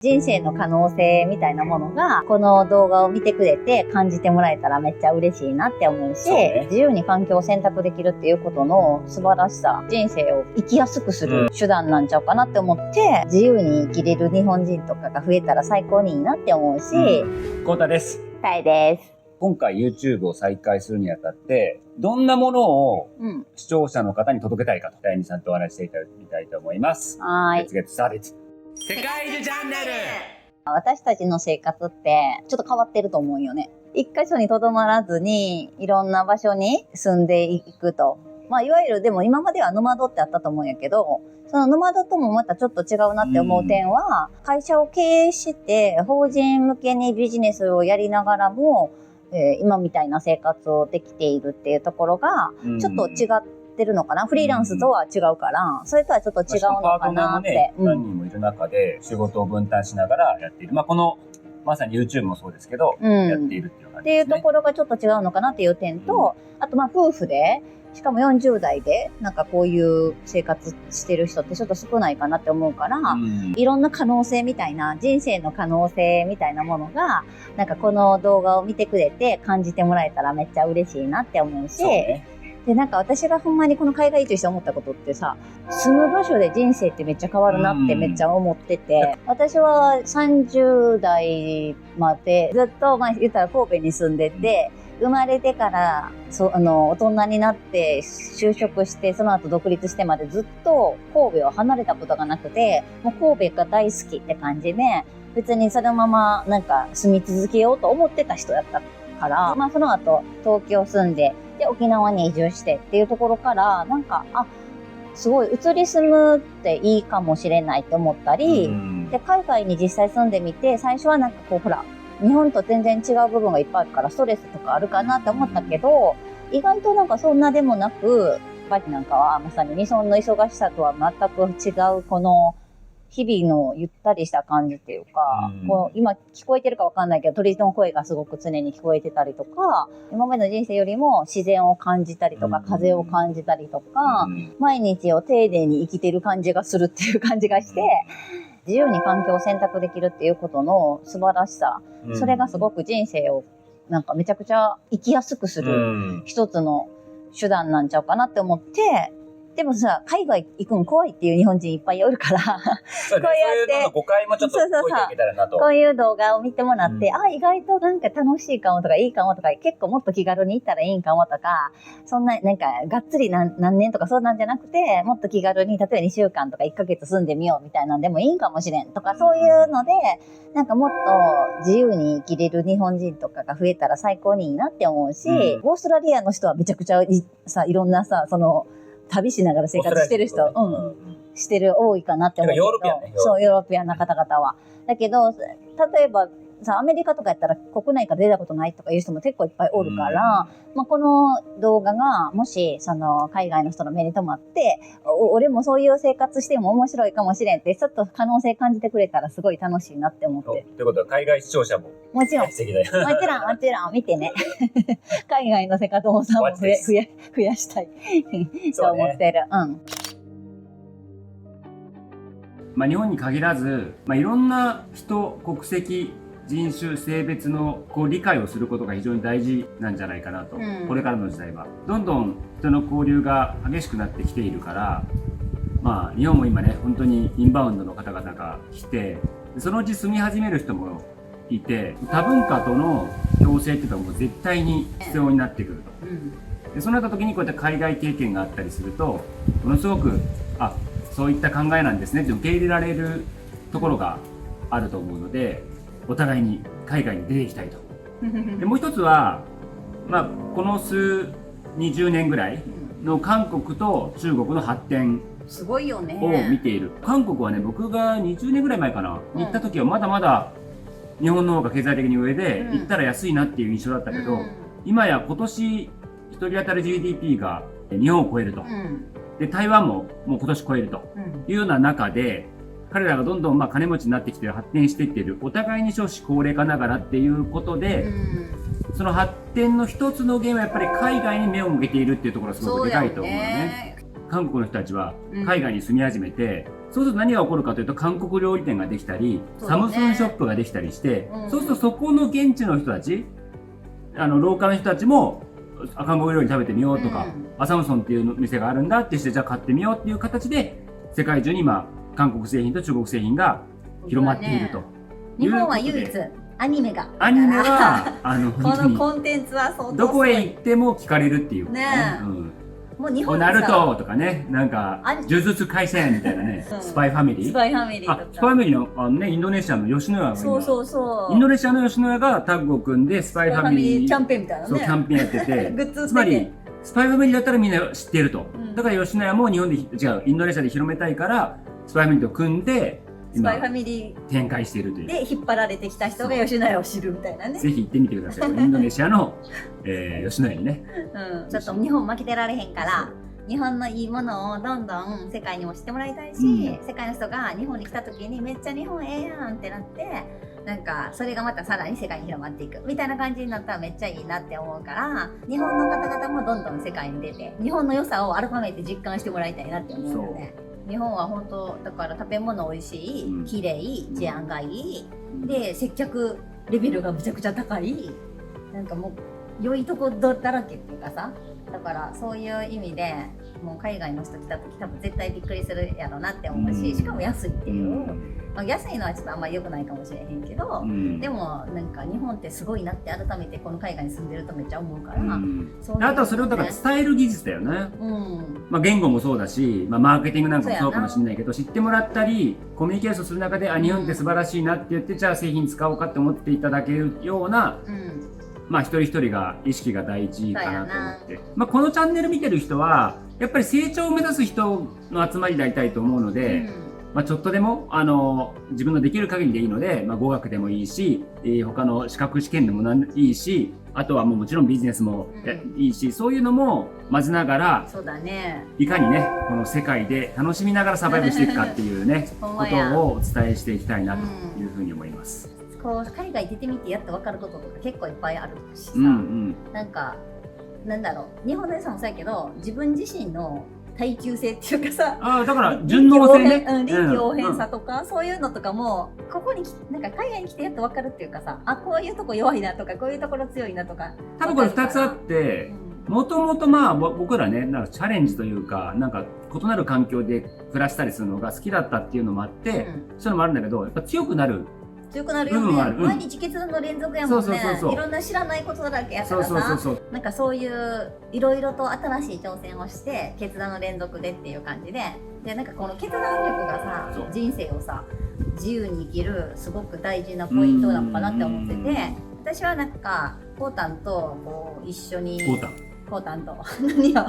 人生の可能性みたいなものが、この動画を見てくれて感じてもらえたらめっちゃ嬉しいなって思うし、自由に環境を選択できるっていうことの素晴らしさ、人生を生きやすくする手段なんちゃうかなって思って、自由に生きれる日本人とかが増えたら最高にいいなって思うし、コウタです。タイです。今回 YouTube を再開するにあたって、どんなものを視聴者の方に届けたいかと、第2さんとお話ししてみたいと思います。はい。Let's get started。世界樹チャンネル。私たちの生活ってちょっと変わってると思うよね。一箇所にとどまらずにいろんな場所に住んでいくと。いわゆるでも今まではノマドってあったと思うんやけど、そのノマドともまたちょっと違うなって思う点は、会社を経営して法人向けにビジネスをやりながらも、今みたいな生活をできているっていうところがちょっと違ってるのかな。フリーランスとは違うから、それとはちょっと違うのかなって。何人もいる中で仕事を分担しながらやっている。このまさに YouTube もそうですけど、やっているっていう感じですね。っていうところがちょっと違うのかなっていう点と、あと夫婦で、しかも40代でなんかこういう生活してる人ってちょっと少ないかなって思うから、いろんな可能性みたいな、人生の可能性みたいなものが、なんかこの動画を見てくれて感じてもらえたらめっちゃ嬉しいなって思うし、で、なんか私がほんまにこの海外移住して思ったことってさ、住む場所で人生ってめっちゃ変わるなってめっちゃ思ってて、私は30代までずっと、言ったら神戸に住んでて、生まれてから大人になって就職して、その後独立してまでずっと神戸を離れたことがなくて、もう神戸が大好きって感じで、別にそのままなんか住み続けようと思ってた人だったから、その後東京住んで、で沖縄に移住してっていうところから、なんかすごい移り住むっていいかもしれないって思ったり、で海外に実際住んでみて、最初はなんかこうほら、日本と全然違う部分がいっぱいあるからストレスとかあるかなって思ったけど、意外となんかそんなでもなく、バリなんかはまさに日本の忙しさとは全く違うこの日々のゆったりした感じっていうか、こう今聞こえてるかわかんないけど、鳥の声がすごく常に聞こえてたりとか、今までの人生よりも自然を感じたりとか、風を感じたりとか、毎日を丁寧に生きてる感じがするっていう感じがして、自由に環境を選択できるっていうことの素晴らしさ、それがすごく人生をなんかめちゃくちゃ生きやすくする一つの手段なんちゃうかなって思って、でもさ、海外行くの怖いっていう日本人いっぱいおるから、こうやって誤解もちょっと解いていけたらなと。こういう動画を見てもらって、意外となんか楽しいかもとかいいかもとか、結構もっと気軽に行ったらいいんかもとか、そんななんかがっつり何年とかそうなんじゃなくて、もっと気軽に例えば2週間とか1ヶ月住んでみようみたいなんでもいいんかもしれんとか、そういうので、なんかもっと自由に生きれる日本人とかが増えたら最高にいいなって思うし、オーストラリアの人はめちゃくちゃいろんなさ、旅しながら生活してる人、してる多いかなって思うけど。ヨーロピアンね。そう、ヨーロピアンな方々は。だけど、例えばさ、アメリカとかやったら国内から出たことないとかいう人も結構いっぱいおるから、この動画がもし、海外の人の目に留まって、俺もそういう生活しても面白いかもしれんって、ちょっと可能性感じてくれたらすごい楽しいなって思って。ということは海外視聴者も。もちろん。素敵だよ。もちろん、見てね。海外の生活も増やしたいと思ってる。日本に限らず、いろんな人、国籍、人種、性別の理解をすることが非常に大事なんじゃないかなと、これからの時代は。どんどん人の交流が激しくなってきているから、日本も今ね、本当にインバウンドの方々が来て、そのうち住み始める人もいて、多文化との共生っていうのはもう絶対に必要になってくると。でそうなった時にこうやって海外経験があったりすると、ものすごく、そういった考えなんですねって受け入れられるところがあると思うので、お互いに海外に出ていきたいと。でもう一つは、この20年ぐらいの韓国と中国の発展すごいよねを見ている。韓国はね、僕が20年ぐらい前かな、に行った時はまだまだ日本の方が経済的に上で、行ったら安いなっていう印象だったけど、今や今年1人当たり GDP が日本を超えると。で台湾ももう今年超えるというような中で、彼らがどんどん金持ちになってきて発展していっている、お互いに少子高齢化ながらっていうことで、その発展の一つの原因はやっぱり海外に目を向けているっていうところがすごくでかいと思うね。韓国の人たちは海外に住み始めて、そうすると何が起こるかというと韓国料理店ができたり、サムスンショップができたりして、そうするとそこの現地の人たち、ローカルの人たちも韓国料理食べてみようとか、サムソンっていう店があるんだってして、じゃあ買ってみようっていう形で世界中に今韓国製品と中国製品が広まっていると。日本は唯一アニメがアニメはこのコンテンツは相当どこへ行っても聞かれるっていうね。もう日本ナルトとかね、なんか呪術廻戦みたいなね、スパイファミリー。スパイファミリーとか。スパイファミリーのね、インドネシアの吉野家がそうインドネシアの吉野家がタッグを組んでスパイファミリーキャンペーンみたいなね。そうキャンペーンやってて、グッズ売ってて、つまりスパイファミリーだったらみんな知ってると。だから吉野家も日本でインドネシアで広めたいからスパイファミリーと組んで。スパイファミリー展開しているというで引っ張られてきた人が吉野家を知るみたいなね。ぜひ行ってみてください。インドネシアの、吉野家にね、ちょっと日本負けてられへんから日本のいいものをどんどん世界にも知ってもらいたいし、世界の人が日本に来た時にめっちゃ日本ええやんってなって、なんかそれがまたさらに世界に広まっていくみたいな感じになったらめっちゃいいなって思うから、日本の方々もどんどん世界に出て日本の良さを改めて実感してもらいたいなって思うので。日本は本当だから食べ物美味しい、綺麗、治安がいい、で接客レベルがめちゃくちゃ高い、なんかもう良いとこだらけっていうかさ、だからそういう意味でもう海外の人来た時多分絶対びっくりするやろなって思うし、しかも安いっていう、まあ、安いのはちょっとあんまり良くないかもしれへんけど、でもなんか日本ってすごいなって改めてこの海外に住んでるとめっちゃ思うから、あとはそれをだから伝える技術だよね。まあ言語もそうだし、まあ、マーケティングなんかもそうかもしれないけど、知ってもらったりコミュニケーションする中で日本って素晴らしいなって言って、じゃあ製品使おうかって思っていただけるような、まあ一人一人が意識が大事かなと思って、まあ、このチャンネル見てる人はやっぱり成長を目指す人の集まりでありたいと思うので、まあちょっとでも自分のできる限りでいいので、まあ、語学でもいいし、他の資格試験でもいいし、あとはもちろんビジネスもいいし、そういうのも混ぜながら、そうだね、いかにねこの世界で楽しみながらサバイブしていくかっていうねことをお伝えしていきたいなというふうに思います。こう海外出てみてやっと分かることとか結構いっぱいあるしさ、なんかなんだろう、日本の良さもそうやけど自分自身の耐久性っていうかさ、だから順応性ね、臨機応変さとか、そういうのとかもここになんか海外に来てやっと分かるっていうかさ、あ、こういうとこ弱いなとかこういうところ強いなとか、多分これ2つあって、もともとまあ僕らねなんかチャレンジというか、なんか異なる環境で暮らしたりするのが好きだったっていうのもあって、そういうのもあるんだけど、やっぱ強くなるよね。毎日決断の連続やもんね。いろんな知らないことだらけやからさ、なんかそういういろいろと新しい挑戦をして決断の連続でっていう感じで、なんかこの決断力がさ、人生をさ自由に生きるすごく大事なポイントなのかなって思ってて、私はなんかコウタンとこう一緒にコウタンと何よ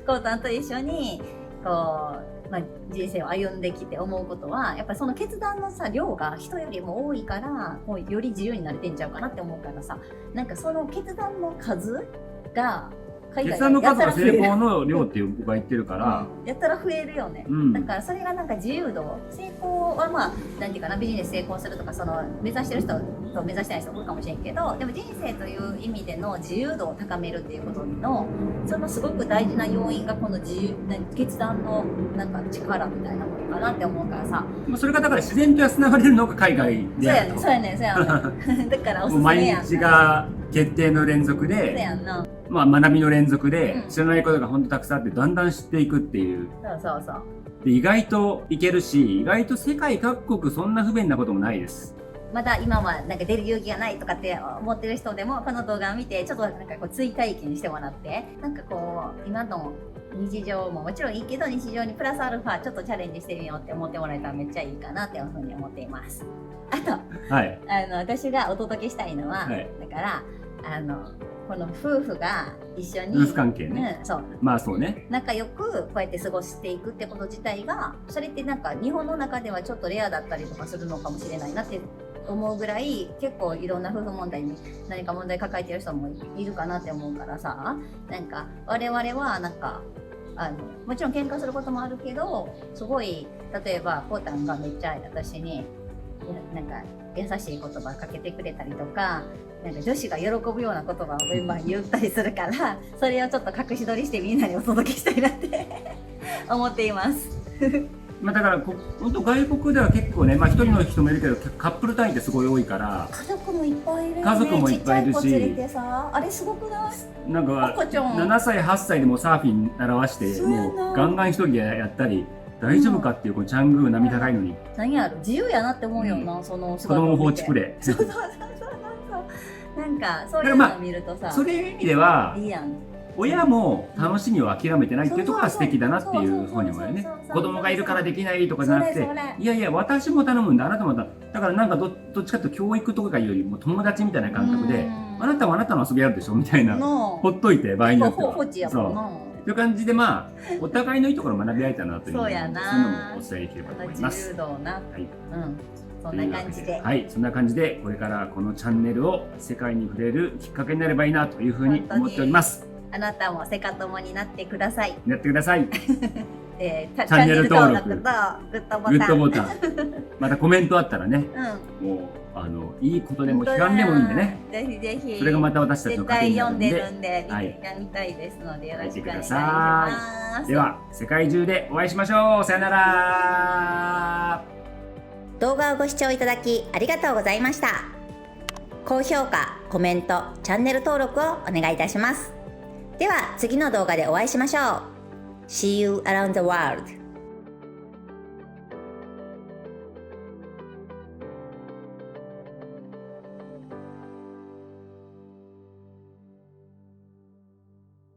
コウタンと一緒にこう。まあ、人生を歩んできて思うことは、やっぱりその決断のさ量が人よりも多いからもうより自由になれてんちゃうかなって思うからさ、なんかその決断の数が決断の数が成功の量って僕が言ってるから、やったら増えるよね、だからそれがなんか自由度、成功はまあなんていうかな、ビジネス成功するとかその目指してる人と目指してない人もいるかもしれんけど、でも人生という意味での自由度を高めるっていうことのそのすごく大事な要因がこの決断のなんか力みたいなものかなって思うからさ、それがだから自然と養われるのが海外であると。そうやねだからおすすめ毎やん日が決定の連続で、まあ学びの連続で、知らないことが本当たくさんあってだんだん知っていくっていう。で意外といけるし、意外と世界各国そんな不便なこともないです。まだ今はなんか出る勇気がないとかって思ってる人でもこの動画を見てちょっとなんかこう追体験してもらって、なんかこう今の日常ももちろんいいけど日常にプラスアルファちょっとチャレンジしてみようって思ってもらえたらめっちゃいいかなっていうふうに思っています。あと、私がお届けしたいのは、だからこの夫婦が一緒に夫婦関係ね、まあそうね、仲良くこうやって過ごしていくってこと自体が、それってなんか日本の中ではちょっとレアだったりとかするのかもしれないなって思うぐらい、結構いろんな夫婦問題に何か問題抱えてる人もいるかなって思うからさ、なんか我々はなんかもちろん喧嘩することもあるけど、すごい例えばコウタンがめっちゃ私になんか優しい言葉かけてくれたりとか、なんか女子が喜ぶような言葉をメンバーに言ったりするから、それをちょっと隠し撮りしてみんなにお届けしたいなって思っていますまあだから本当外国では結構ね、まあ一人の人もいるけどカップル単位ってすごい多いから、家族もいっぱいいるよね。家族もいっぱいいるし、ちっちゃい子連れてさ、あれすごくない？なんか赤ちゃん7歳8歳でもサーフィン習わしてそうやなもうガンガン一人でやったり、大丈夫かっていうこのチャングー波高いのに、何やろ、自由やなって思うよな、その子供放置プレイ。そうそうそうそうそう、なんかそういうのを見るとさ、そういう意味ではいいやん。親も楽しみを諦めてないっていうところが素敵だなっていうふうに思うよね。子供がいるからできないとかじゃなくて、いやいや私も頼むんだ、あなたもだからなんかどっちかというと教育とかよりも友達みたいな感覚で、あなたはあなたの遊びやるでしょみたいな、ほっといて場合によっては。放置やもんな。という感じで、まあお互いのいいところを学び合えたなというそうやな、そういうのもお伝えできればと思います。自由度な、はい、そんな感じで、はい、そんな感じでこれからこのチャンネルを世界に触れるきっかけになればいいなというふうに思っております。あなたもセカ友になってください。やってください。チャャンネル登録とグッグッドボタン、またコメントあったらね、うん、もういいことでも批判でもいいんでね、ぜひぜひ、それがまた私たちの糧になるんで、絶対読んでるんで、はい見たいですのでよろしくお願いし見まてす。では世界中でお会いしましょう。さよなら。動画をご視聴いただきありがとうございました。高評価、コメント、チャンネル登録をお願いいたします。では次の動画でお会いしましょう。See you around the world.